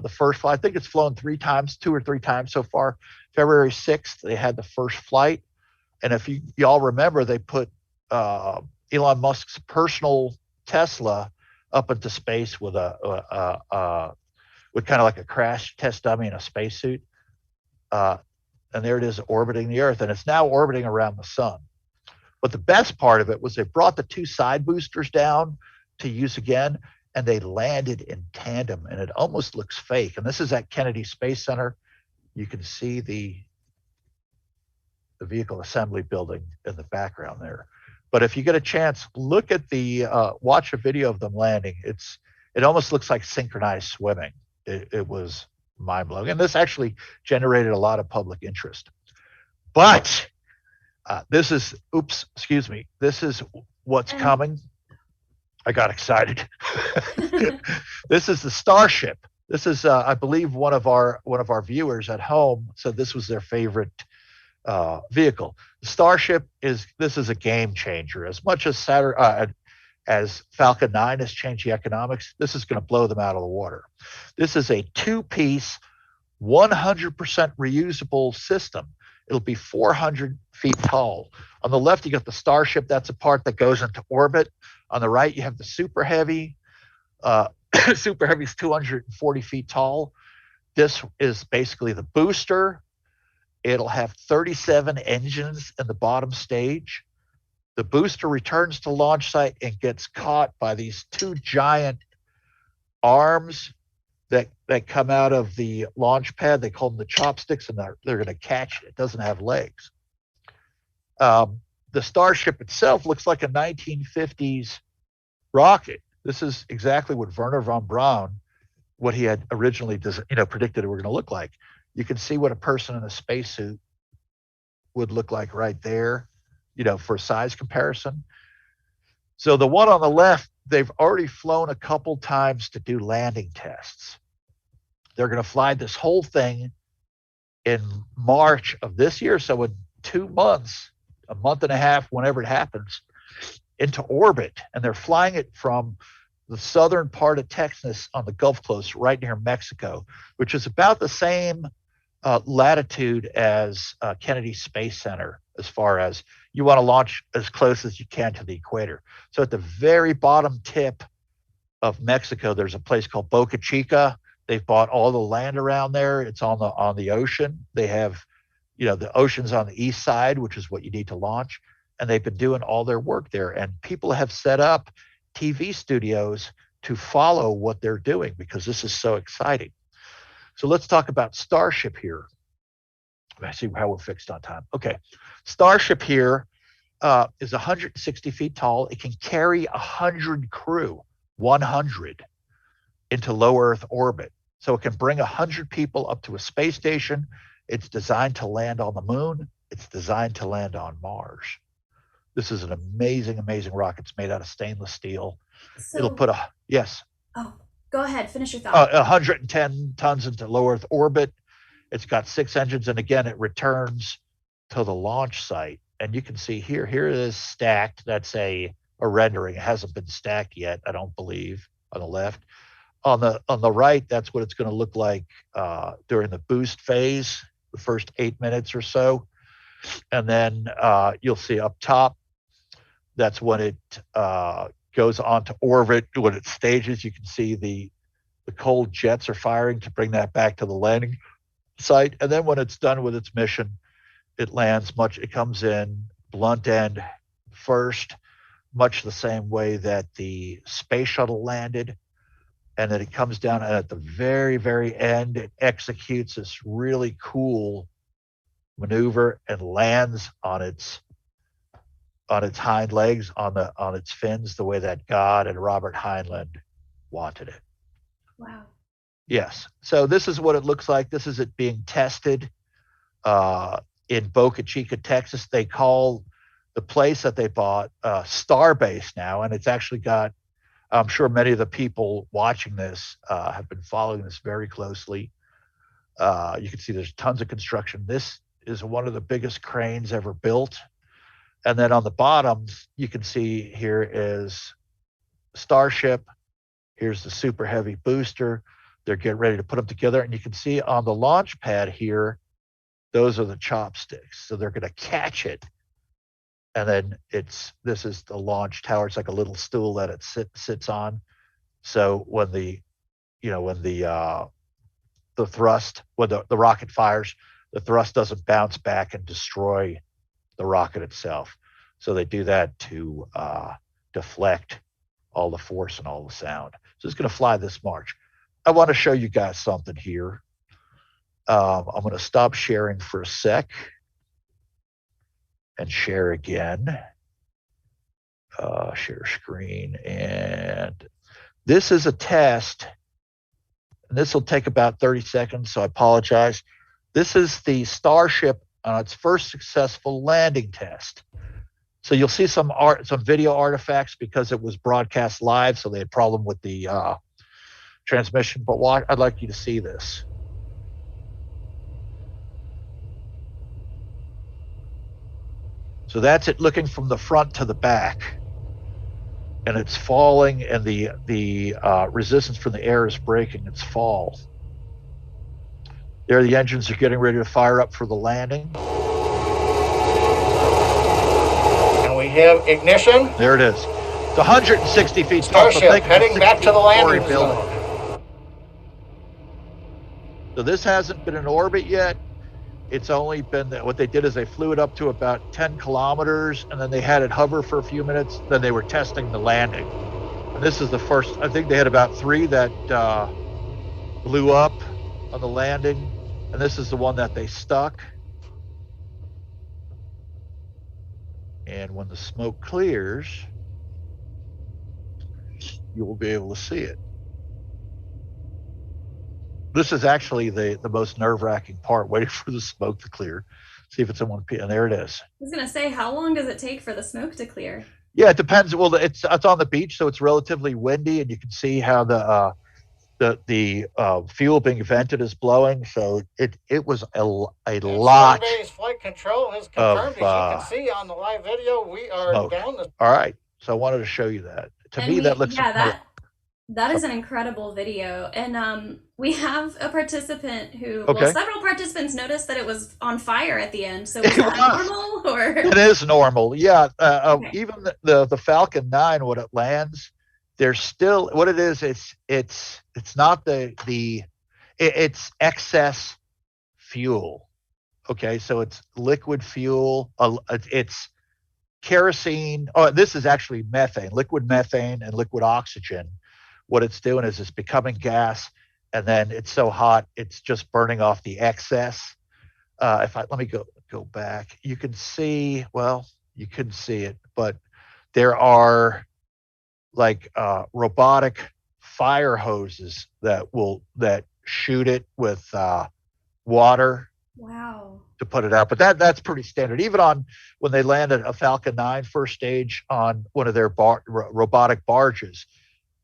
first flight. I think it's flown 2 or 3 times so far. February 6th, they had the first flight. And if y'all remember, they put Elon Musk's personal Tesla up into space with kind of like a crash test dummy in a spacesuit. And there it is orbiting the Earth, and it's now orbiting around the sun. But the best part of it was they brought the 2 side boosters down to use again, and they landed in tandem, and it almost looks fake. And this is at Kennedy Space Center. You can see the vehicle assembly building in the background there. But if you get a chance, look at watch a video of them landing. It almost looks like synchronized swimming. It was mind-blowing. And this actually generated a lot of public interest. But this is what's coming. I got excited. This is the Starship. This is, I believe, one of our viewers at home said this was their favorite vehicle. The Starship is a game changer. As much as as Falcon 9 has changed the economics, this is going to blow them out of the water. This is a 2-piece, 100% reusable system. It'll be 400 feet tall. On the left, you got the Starship. That's a part that goes into orbit. On the right, you have the Super Heavy. Super Heavy is 240 feet tall. This is basically the booster. It'll have 37 engines in the bottom stage. The booster returns to launch site and gets caught by these two giant arms that come out of the launch pad. They call them the chopsticks, and they're going to catch it. It doesn't have legs. The Starship itself looks like a 1950s rocket. This is exactly what Werner von Braun, what he had originally predicted it were going to look like. You can see what a person in a spacesuit would look like right there, for size comparison. So the one on the left, they've already flown a couple times to do landing tests. They're going to fly this whole thing in March of this year. So in 2 months, a month and a half, whenever it happens, into orbit. And they're flying it from the southern part of Texas on the Gulf Coast, right near Mexico, which is about the same latitude as Kennedy Space Center, as far as you want to launch as close as you can to the equator. So at the very bottom tip of Mexico, there's a place called Boca Chica. They've bought all the land around there. It's on the ocean. They have, the ocean's on the east side, which is what you need to launch. And they've been doing all their work there. And people have set up TV studios to follow what they're doing because this is so exciting. So let's talk about Starship here. Let's see how we're fixed on time. Okay. Starship here is 160 feet tall. It can carry 100 crew, 100, into low Earth orbit. So it can bring 100 people up to a space station. It's designed to land on the moon. It's designed to land on Mars. This is an amazing, amazing rocket. It's made out of stainless steel. So, it'll put yes. Oh, go ahead. Finish your thought. 110 tons into low Earth orbit. It's got 6 engines. And again, it returns to the launch site. And you can see here it is stacked. That's a rendering. It hasn't been stacked yet, I don't believe, on the left. On the right, that's what it's going to look like during the boost phase, the first 8 minutes or so. And then you'll see up top, that's when it goes onto orbit. When it stages, you can see the cold jets are firing to bring that back to the landing site. And then when it's done with its mission, it comes in blunt end first, much the same way that the space shuttle landed. And then it comes down, and at the very, very end, it executes this really cool maneuver and lands on its hind legs, on its fins, the way that God and Robert Heinlein wanted it. Wow. Yes. So this is what it looks like. This is it being tested in Boca Chica, Texas. They call the place that they bought Starbase now, and it's actually got, I'm sure many of the people watching this have been following this very closely. You can see there's tons of construction. This is one of the biggest cranes ever built. And then on the bottom, you can see here is Starship. Here's the super heavy booster. They're getting ready to put them together. And you can see on the launch pad here, those are the chopsticks. So they're going to catch it. And then this is the launch tower. It's like a little stool that it sits on. So when the thrust, when the rocket fires, the thrust doesn't bounce back and destroy the rocket itself. So they do that to deflect all the force and all the sound. So it's going to fly this March. I want to show you guys something here. I'm going to stop sharing for a sec and share again. Share screen. And this is a test. And this will take about 30 seconds, so I apologize. This is the Starship on its first successful landing test. So you'll see some video artifacts because it was broadcast live, so they had a problem with the transmission. But I'd like you to see this. So that's it looking from the front to the back. And it's falling, and the resistance from the air is breaking its fall. There the engines are getting ready to fire up for the landing. And we have ignition. There it is. It's 160 feet tall. Starship heading back to the landing zone. So this hasn't been in orbit yet. It's only been what they did is they flew it up to about 10 kilometers, and then they had it hover for a few minutes. Then they were testing the landing. And this is the first. I think they had about 3 that blew up on the landing, and this is the one that they stuck. And when the smoke clears, you will be able to see it. This is actually the most nerve-wracking part, waiting for the smoke to clear. See if it's in one piece. And there it is. I was going to say, how long does it take for the smoke to clear? Yeah, it depends. Well, it's on the beach, so it's relatively windy, and you can see how the fuel being vented is blowing. So it was a lot. Survey's flight control has confirmed, as you can see on the live video, we are smoke. down the. All right, so I wanted to show you that. To me, that looks that is an incredible video. And we have a participant who, okay. Well, several participants noticed that it was on fire at the end. So is that normal? Or? It is normal, yeah. Okay. Even the Falcon 9, when it lands, there's still, what it is, it's not it's excess fuel. Okay, so it's liquid fuel. It's kerosene. Oh, this is actually methane, liquid methane and liquid oxygen. What it's doing is it's becoming gas, and then it's so hot it's just burning off the excess. Let me go back. You can see, well, you couldn't see it, but there are like robotic fire hoses that shoot it with water. Wow. To put it out, but that's pretty standard. Even on when they landed a Falcon 9 first stage on one of their robotic barges,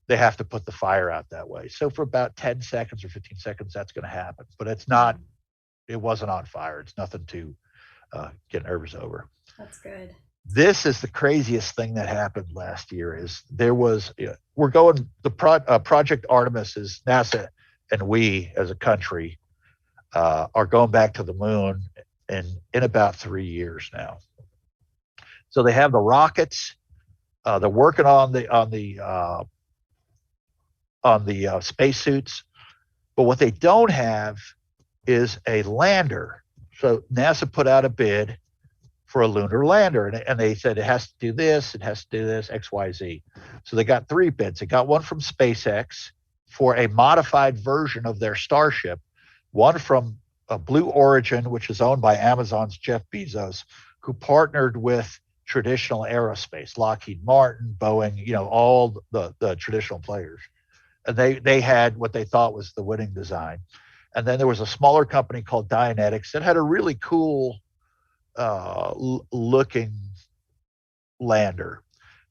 they have to put the fire out that way. So for about 10 seconds or 15 seconds, that's going to happen. But it wasn't on fire. It's nothing to get nervous over. That's good. This is the craziest thing that happened last year. Is there was we're going the Project Artemis is NASA and we as a country are going back to the moon in about 3 years now. So they have the rockets. They're working on the spacesuits, but what they don't have is a lander. So NASA put out a bid for a lunar lander, and they said it has to do this, it has to do this, X, Y, Z. So they got 3 bids. They got one from SpaceX for a modified version of their Starship, one from Blue Origin, which is owned by Amazon's Jeff Bezos, who partnered with traditional aerospace, Lockheed Martin, Boeing, all the traditional players. And they had what they thought was the winning design. And then there was a smaller company called Dianetics that had a really cool looking lander.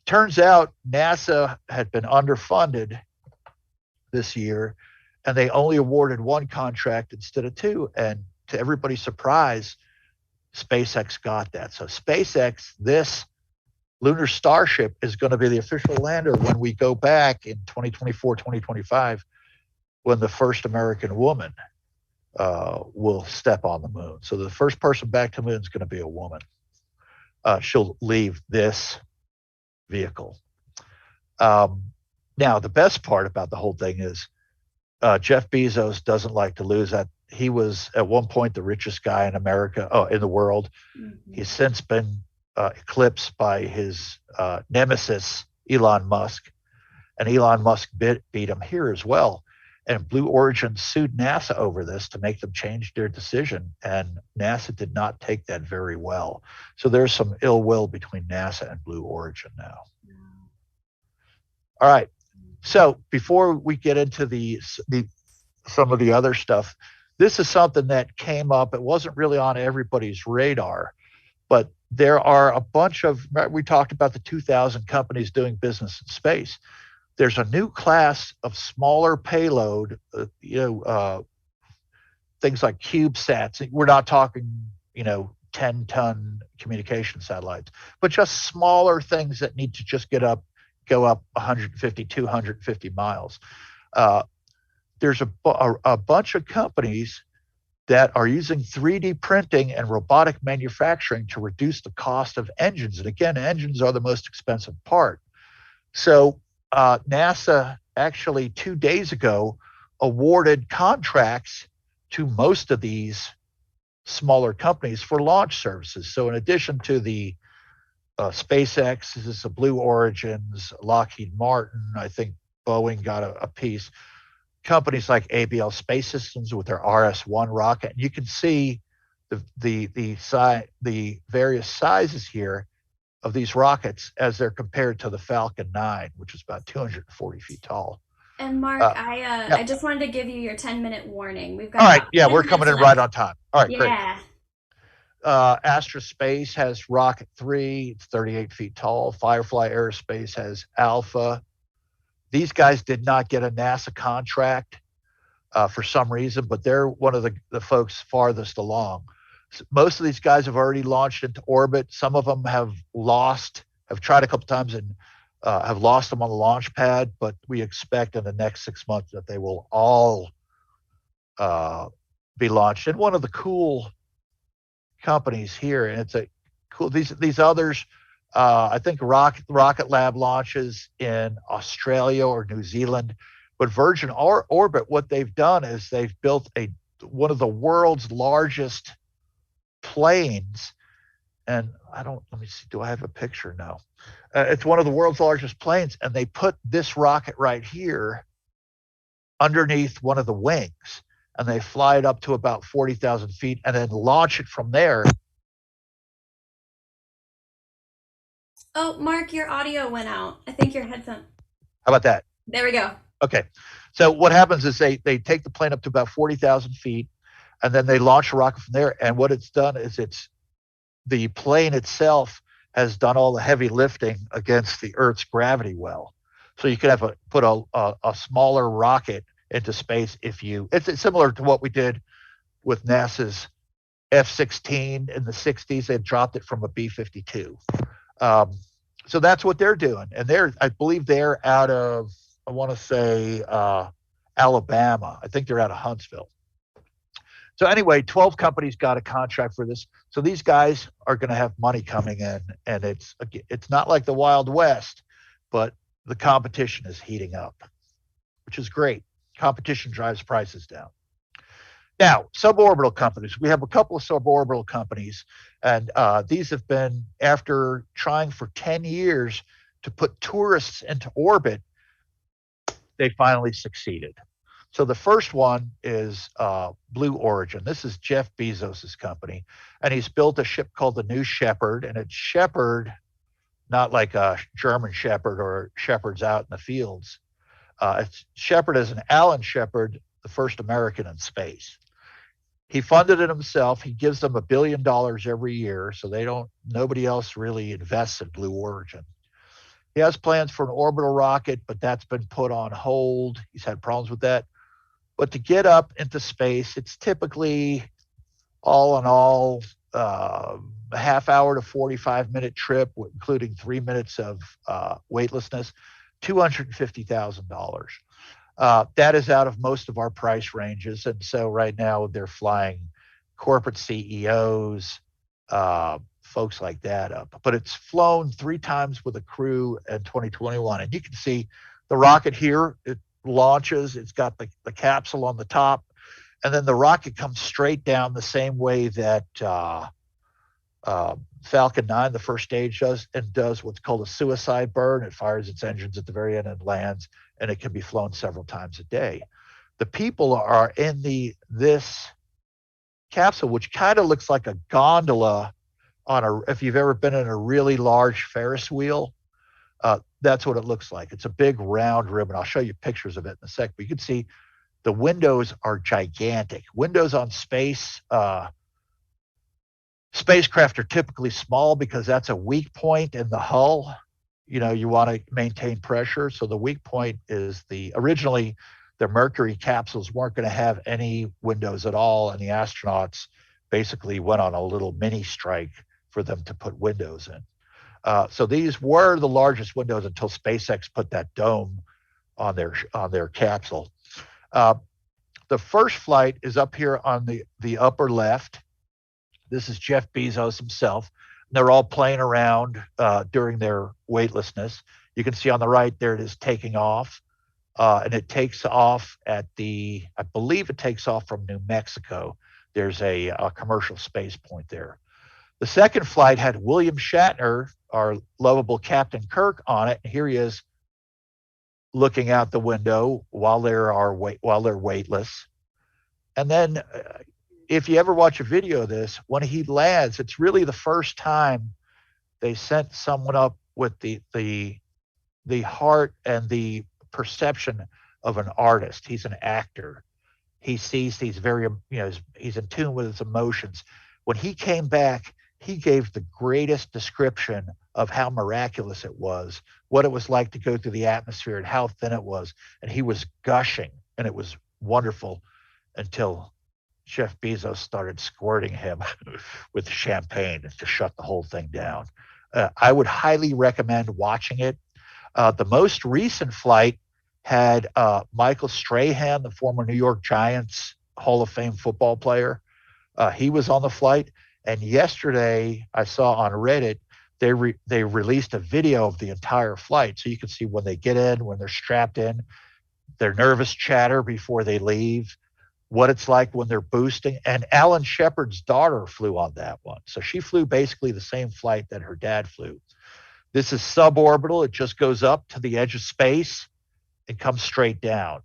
Turns out NASA had been underfunded this year, and they only awarded 1 contract instead of 2. And to everybody's surprise, SpaceX got that. So SpaceX, this lunar Starship, is going to be the official lander when we go back in 2024, 2025, when the first American woman will step on the moon. So the first person back to the moon is going to be a woman. She'll leave this vehicle. Now, the best part about the whole thing is Jeff Bezos doesn't like to lose that. He was at one point the richest guy in in the world. Mm-hmm. He's since been eclipsed by his nemesis, Elon Musk. And Elon Musk beat him here as well. And Blue Origin sued NASA over this to make them change their decision. And NASA did not take that very well. So there's some ill will between NASA and Blue Origin now. Yeah. All right. So before we get into some of the other stuff, this is something that came up. It wasn't really on everybody's radar, but there are a bunch of, we talked about the 2,000 companies doing business in space. There's a new class of smaller payload, things like CubeSats. We're not talking, 10-ton communication satellites, but just smaller things that need to just go up 150, 250 miles. There's a bunch of companies that are using 3D printing and robotic manufacturing to reduce the cost of engines. And again, engines are the most expensive part. So NASA actually 2 days ago awarded contracts to most of these smaller companies for launch services. So in addition to the SpaceX, this is the Blue Origins, Lockheed Martin, I think Boeing got a piece. Companies like ABL Space Systems with their RS-1 rocket. And you can see the various sizes here of these rockets as they're compared to the Falcon 9, which is about 240 feet tall. And Mark, I just wanted to give you your 10-minute warning. We've got all right. Yeah, we're coming in right on time. All right, great. Astra Space has Rocket 3. It's 38 feet tall. Firefly Aerospace has Alpha. These guys did not get a NASA contract for some reason, but they're one of the folks farthest along. So most of these guys have already launched into orbit. Some of them have tried a couple times and have lost them on the launch pad, but we expect in the next 6 months that they will all be launched. And one of the cool companies here, and it's a cool, these others, I think Rocket Lab launches in Australia or New Zealand, but Virgin Orbit, what they've done is they've built one of the world's largest planes. And let me see, do I have a picture? No. It's one of the world's largest planes, and they put this rocket right here underneath one of the wings, and they fly it up to about 40,000 feet and then launch it from there. Oh, Mark, your audio went out. I think your headphone. How about that? There we go. Okay. So what happens is they take the plane up to about 40,000 feet, and then they launch a rocket from there. And what it's done is the plane itself has done all the heavy lifting against the Earth's gravity well. So you could put a smaller rocket into space it's similar to what we did with NASA's F-16 in the 60s. They dropped it from a B-52. So that's what they're doing. And I believe they're out of, I want to say, Alabama. I think they're out of Huntsville. So anyway, 12 companies got a contract for this. So these guys are going to have money coming in, and it's not like the Wild West, but the competition is heating up, which is great. Competition drives prices down. Now, suborbital companies. We have a couple of suborbital companies, and these have been, after trying for 10 years to put tourists into orbit, they finally succeeded. So the first one is Blue Origin. This is Jeff Bezos's company, and he's built a ship called the New Shepard, and it's Shepherd, not like a German Shepherd or shepherds out in the fields. It's Shepherd as an Alan Shepard, the first American in space. He funded it himself. He gives them $1 billion every year, so nobody else really invests in Blue Origin. He has plans for an orbital rocket, but that's been put on hold. He's had problems with that. But to get up into space, it's typically, all in all, a half hour to 45-minute trip, including 3 minutes of weightlessness, $250,000. That is out of most of our price ranges. And so right now they're flying corporate CEOs, folks like that up. But it's flown 3 times with a crew in 2021. And you can see the rocket here, it launches, it's got the capsule on the top, and then the rocket comes straight down the same way that Falcon 9, the first stage, does what's called a suicide burn. It fires its engines at the very end and lands, and it can be flown several times a day. The people are in this capsule, which kind of looks like a gondola if you've ever been in a really large Ferris wheel. That's what it looks like. It's a big round rim, and I'll show you pictures of it in a sec. But you can see the windows are gigantic. Windows on spacecraft are typically small because that's a weak point in the hull. You want to maintain pressure. So the weak point is originally the Mercury capsules weren't going to have any windows at all, and the astronauts basically went on a little mini strike for them to put windows in. So these were the largest windows until SpaceX put that dome on their capsule. The first flight is up here on the upper left. This is Jeff Bezos himself. They're all playing around during their weightlessness. You can see on the right there it is taking off. and it takes off at I believe it takes off from New Mexico. There's a commercial spaceport there. The second flight had William Shatner, our lovable Captain Kirk, on it. And here he is looking out the window while they're weightless. And then if you ever watch a video of this, when he lands, it's really the first time they sent someone up with the heart and the perception of an artist. He's an actor. He sees these he's in tune with his emotions. When he came back, he gave the greatest description of how miraculous it was, what it was like to go through the atmosphere and how thin it was. And he was gushing, and it was wonderful until Jeff Bezos started squirting him with champagne to shut the whole thing down. I would highly recommend watching it. The most recent flight had Michael Strahan, the former New York Giants Hall of Fame football player. He was on the flight. And yesterday, I saw on Reddit, they released a video of the entire flight. So you can see when they get in, when they're strapped in, their nervous chatter before they leave, what it's like when they're boosting. And Alan Shepard's daughter flew on that one. So she flew basically the same flight that her dad flew. This is suborbital. It just goes up to the edge of space and comes straight down,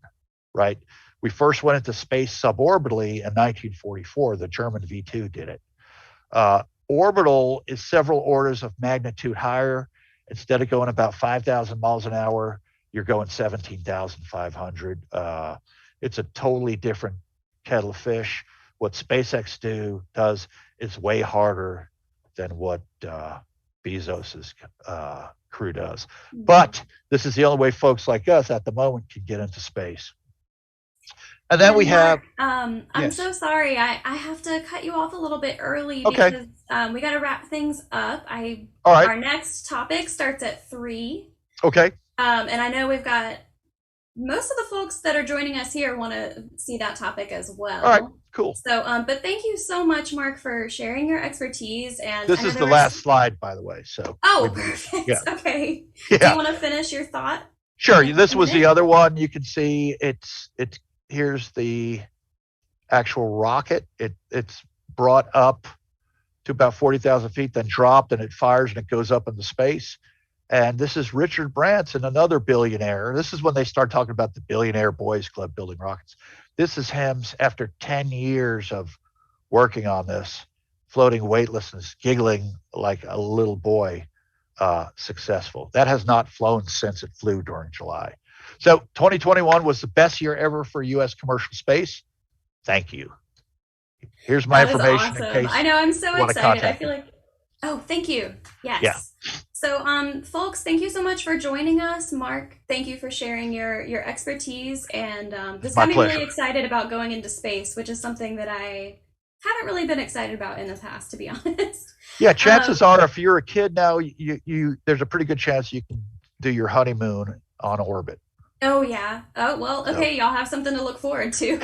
right? We first went into space suborbitally in 1944. The German V2 did it. Orbital is several orders of magnitude higher. Instead of going about 5,000 miles an hour, you're going 17,500. It's a totally different kettle of fish. What SpaceX does is way harder than what Bezos's crew does. But this is the only way folks like us at the moment can get into space. And then we have. I'm so sorry. I have to cut you off a little bit early because we got to wrap things up. All right. Our next topic starts at 3. Okay. And I know we've got most of the folks that are joining us here want to see that topic as well. All right. Cool. So, but thank you so much, Mark, for sharing your expertise. And this is the last slide, by the way. So. Oh, perfect. Yeah. Okay. Yeah. Do you want to finish your thought? Sure. This was the other one. You can see it's. Here's the actual rocket. It's brought up to about 40,000 feet, then dropped, and it fires and it goes up into space. And this is Richard Branson, another billionaire. This is when they start talking about the Billionaire Boys Club building rockets. This is him after 10 years of working on this, floating weightlessness, giggling like a little boy, successful. That has not flown since it flew during July. So 2021 was the best year ever for U.S. commercial space. Thank you. Here's my information. Awesome. In case I know, I'm so excited. I feel like, oh, thank you. Yes. Yeah. So, folks, thank you so much for joining us. Mark, thank you for sharing your expertise. And this got me really excited about going into space, which is something that I haven't really been excited about in the past, to be honest. Yeah, chances are if you're a kid now, you there's a pretty good chance you can do your honeymoon on orbit. Oh, yeah. Oh, well, okay. Y'all have something to look forward to.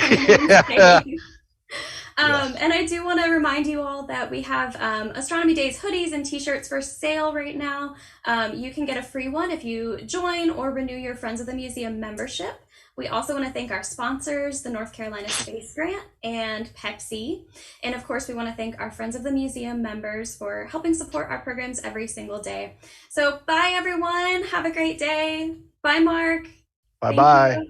And I do want to remind you all that we have Astronomy Days hoodies and t-shirts for sale right now. You can get a free one if you join or renew your Friends of the Museum membership. We also want to thank our sponsors, the North Carolina Space Grant and Pepsi. And of course, we want to thank our Friends of the Museum members for helping support our programs every single day. So bye, everyone. Have a great day. Bye, Mark. Bye-bye.